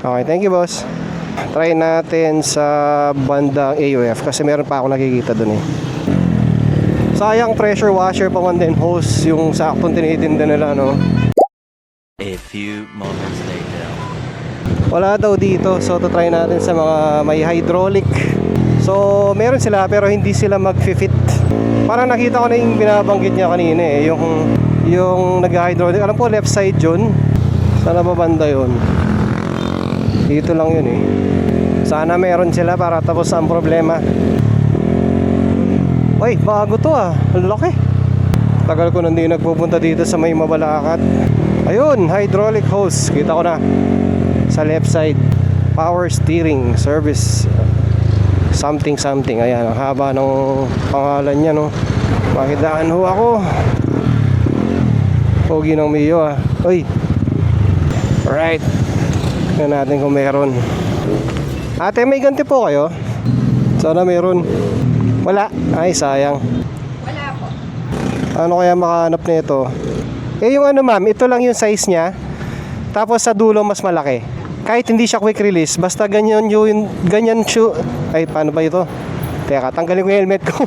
Okay, thank you boss. Try natin sa bandang AUF kasi meron pa ako nakikita dun eh. Sayang pressure washer pa man din hose yung saktong tinitinda nila, no? A few moments later. Wala daw dito, so to try natin sa mga may hydraulic. So meron sila pero hindi sila mag-fit. Parang nakita ko na yung binabanggit niya kanina eh, yung nag-hydraulic. Alam ko left side yun. Sana ba banda yun? Dito lang yun eh. Sana meron sila para tapos ang problema. Uy, bago to ah. Ang laki. Tagal ko hindi nagpupunta dito sa may Mabalacat. Ayun, hydraulic hose. Kita ko na. Sa left side. Power steering service. Something. Ayan, ang haba ng pangalan niya, no. Makidaan ho ako. Pogi ng Mio ah. Uy. Alright. Tingnan natin kung meron. Ate, may ganti po kayo? Sana meron. Wala. Ay, sayang. Wala po. Ano kaya makahanap nito? Eh, yung ano ma'am, ito lang yung size niya. Tapos sa dulo mas malaki. Kahit hindi siya quick release, basta ganyan yung ganyan shoe. Ay, paano ba ito? Teka, tanggalin ko yung helmet ko.